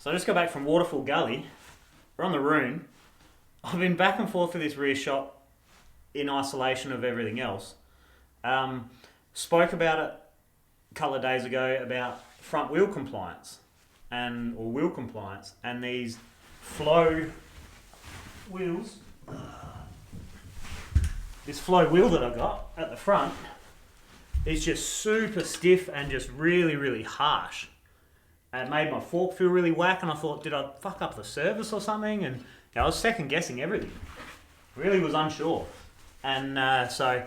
So I just got back from Waterfall Gully. We're on the Rune. I've been back and forth with this rear shot in isolation of everything else. Spoke about it a couple of days ago about front wheel compliance or wheel compliance, and these flow wheels. This flow wheel that I got at the front is just super stiff and just really, really harsh. And it made my fork feel really whack, and I thought, did I fuck up the service or something? And I was second guessing everything. Really was unsure. And so I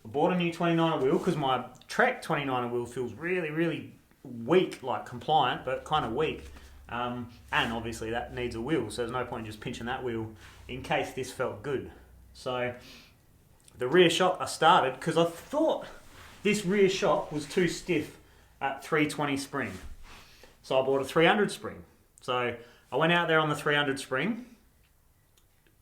bought a new 29er wheel because my Trek 29er wheel feels really, really weak, like compliant, but kind of weak. And obviously that needs a wheel, so there's no point in just pinching that wheel in case this felt good. So the rear shock I started because I thought this rear shock was too stiff at 320 spring. So I bought a 300 spring. So I went out there on the 300 spring,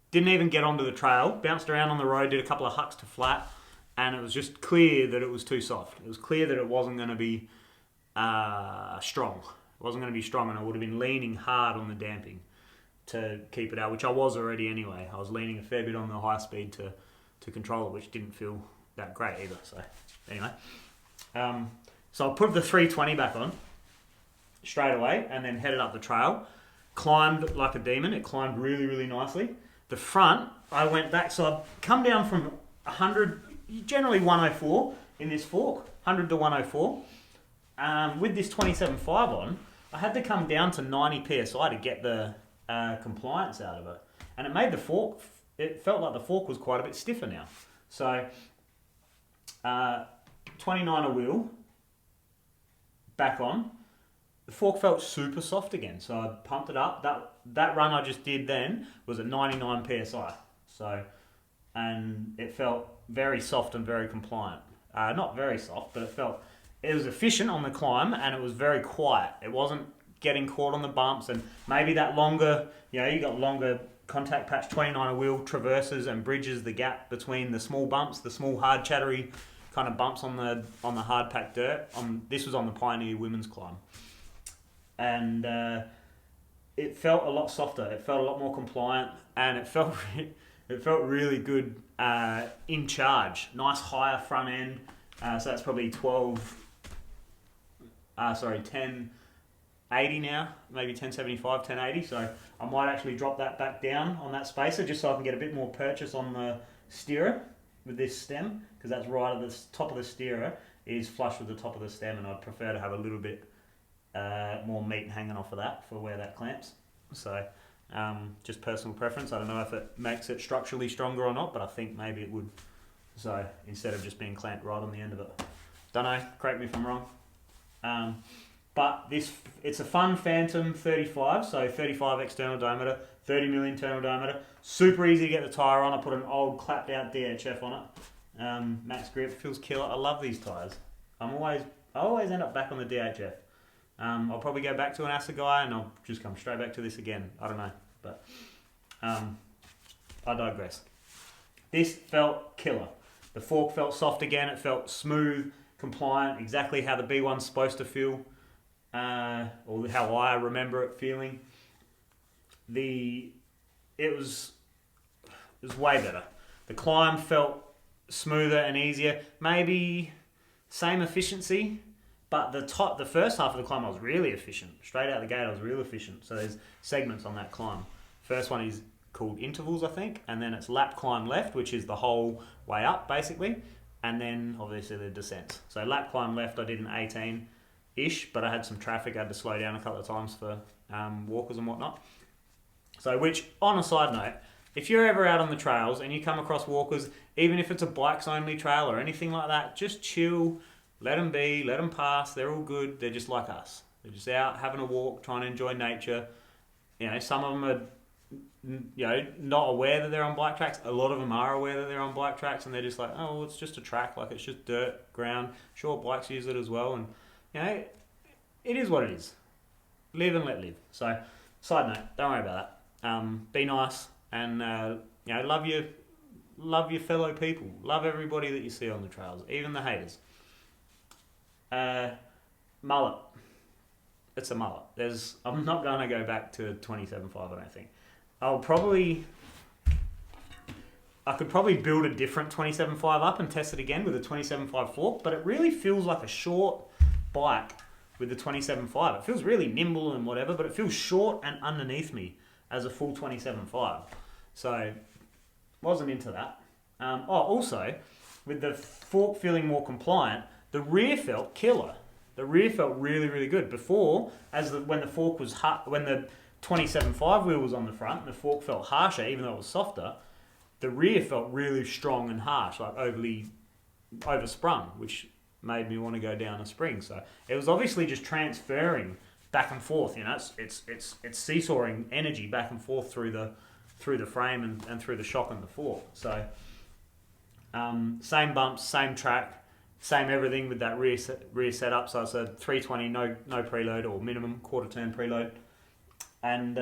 didn't even get onto the trail, bounced around on the road, did a couple of hucks to flat, and it was just clear that it was too soft. It was clear that it wasn't going to be strong. It wasn't going to be strong, and I would have been leaning hard on the damping to keep it out, which I was already anyway. I was leaning a fair bit on the high speed to control it, which didn't feel that great either. So anyway, so I put the 320 back on straight away and then headed up the trail. Climbed like a demon. It climbed really, really nicely. The front, I went back, so I've come down from 100, generally 104 in this fork, 100 to 104. With this 27.5 on, I had to come down to 90 psi to get the compliance out of it. And it made the fork, it felt like the fork was quite a bit stiffer now. So 29er wheel, back on. The fork felt super soft again, so I pumped it up. That run I just did then was at 99 psi. So, and it felt very soft and very compliant. Not very soft, but it was efficient on the climb, and it was very quiet. It wasn't getting caught on the bumps, and maybe that longer, you got longer contact patch 29er wheel traverses and bridges the gap between the small bumps, the small hard chattery kind of bumps on the hard packed dirt. This was on the Pioneer Women's Climb. And it felt a lot softer. It felt a lot more compliant, and it felt really good in charge. Nice higher front end. So that's probably 1080 now, maybe 1075, 1080. So I might actually drop that back down on that spacer just so I can get a bit more purchase on the steerer with this stem, because that's right at the top of the steerer is flush with the top of the stem, and I'd prefer to have a little bit more meat hanging off of that for where that clamps. So just personal preference. I don't know if it makes it structurally stronger or not, but I think maybe it would. So instead of just being clamped right on the end of it. Don't know, correct me if I'm wrong. But it's a fun Phantom 35, so 35 external diameter, 30mm internal diameter. Super easy to get the tyre on. I put an old clapped out DHF on it. Max grip, feels killer. I love these tyres. I always end up back on the DHF. I'll probably go back to an Assegai, and I'll just come straight back to this again. I don't know, but I digress. This felt killer. The fork felt soft again. It felt smooth, compliant, exactly how the B1's supposed to feel, or how I remember it feeling. It was way better. The climb felt smoother and easier. Maybe same efficiency. But the first half of the climb I was really efficient. Straight out the gate I was real efficient. So there's segments on that climb. First one is called intervals, I think, and then it's lap climb left, which is the whole way up basically, and then obviously the descents. So lap climb left I did an 18-ish, but I had some traffic. I had to slow down a couple of times for walkers and whatnot. So which, on a side note, if you're ever out on the trails and you come across walkers, even if it's a bikes only trail or anything like that, just chill. Let them be, let them pass, they're all good, they're just like us. They're just out having a walk, trying to enjoy nature. Some of them are not aware that they're on bike tracks. A lot of them are aware that they're on bike tracks, and they're just like, oh, well, it's just a track, like it's just dirt, ground. Sure, bikes use it as well, and it is what it is. Live and let live. So, side note, don't worry about that. Be nice, and love your fellow people. Love everybody that you see on the trails, even the haters. Mullet. it's a mullet. I'm not going to go back to 27.5, I don't think. I could probably build a different 27.5 up and test it again with a 27.5 fork, but it really feels like a short bike with the 27.5. It feels really nimble and whatever, but it feels short and underneath me as a full 27.5. So, wasn't into that. Also, with the fork feeling more compliant, the rear felt killer. The rear felt really, really good. Before, when the fork was when the 27.5 wheel was on the front, and the fork felt harsher, even though it was softer. The rear felt really strong and harsh, like overly oversprung, which made me want to go down a spring. So it was obviously just transferring back and forth. You know, it's seesawing energy back and forth through the frame and through the shock and the fork. So same bumps, same track, same everything with that rear setup. So it's a 320, no preload or minimum quarter turn preload, and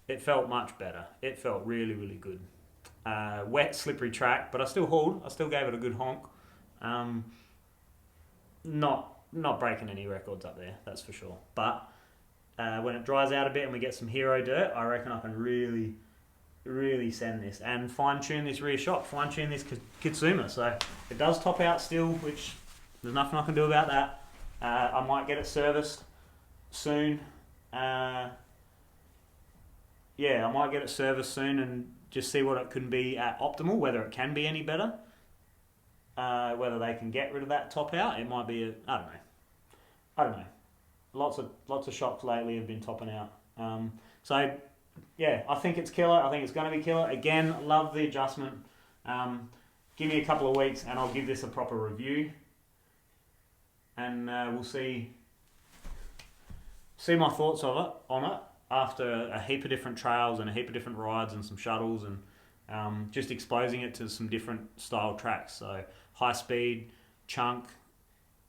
it felt much better. It felt really, really good. Wet, slippery track, but I still hauled. I still gave it a good honk. Not breaking any records up there, that's for sure. But when it dries out a bit and we get some hero dirt, I reckon I can really, really send this and fine-tune this rear shock, fine-tune this Kitsuma. So it does top out still, which there's nothing I can do about that. I might get it serviced soon. I might get it serviced soon and just see what it can be at optimal, whether it can be any better, whether they can get rid of that top out. It might be I don't know. Lots of shocks lately have been topping out. I think it's killer. I think it's going to be killer. Again, love the adjustment. Give me a couple of weeks and I'll give this a proper review, and we'll see my thoughts on it after a heap of different trails and a heap of different rides and some shuttles and just exposing it to some different style tracks. So high speed, chunk,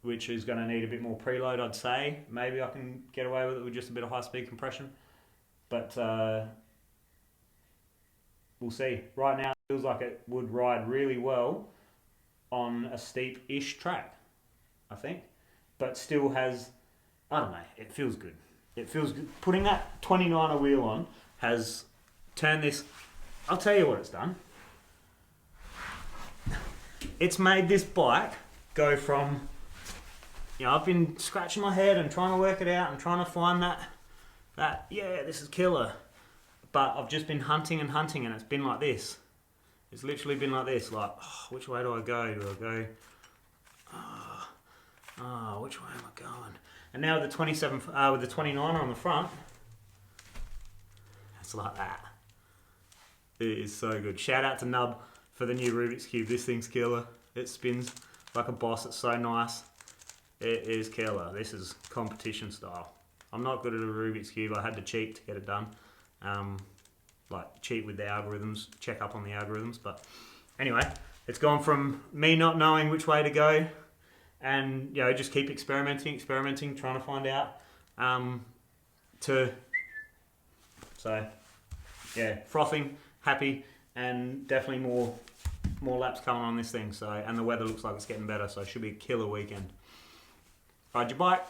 which is going to need a bit more preload, I'd say. Maybe I can get away with it with just a bit of high speed compression. But we'll see. Right now it feels like it would ride really well on a steep-ish track, I think. But still has, I don't know, it feels good. It feels good. Putting that 29er wheel on has turned this... I'll tell you what it's done. It's made this bike go from... I've been scratching my head and trying to work it out and trying to find that this is killer. But I've just been hunting and it's been like this. It's literally been like this. Like, which way do I go? Do I go... which way am I going? And now with the 27, with the 29er on the front, it's like that. It is so good. Shout out to Nub for the new Rubik's Cube. This thing's killer. It spins like a boss. It's so nice. It is killer. This is competition style. I'm not good at a Rubik's Cube. I had to cheat to get it done. Cheat with the algorithms, check up on the algorithms. But anyway, it's gone from me not knowing which way to go and just keep experimenting, trying to find out. Frothing, happy, and definitely more laps coming on this thing. So, and the weather looks like it's getting better, so it should be a killer weekend. Ride your bike.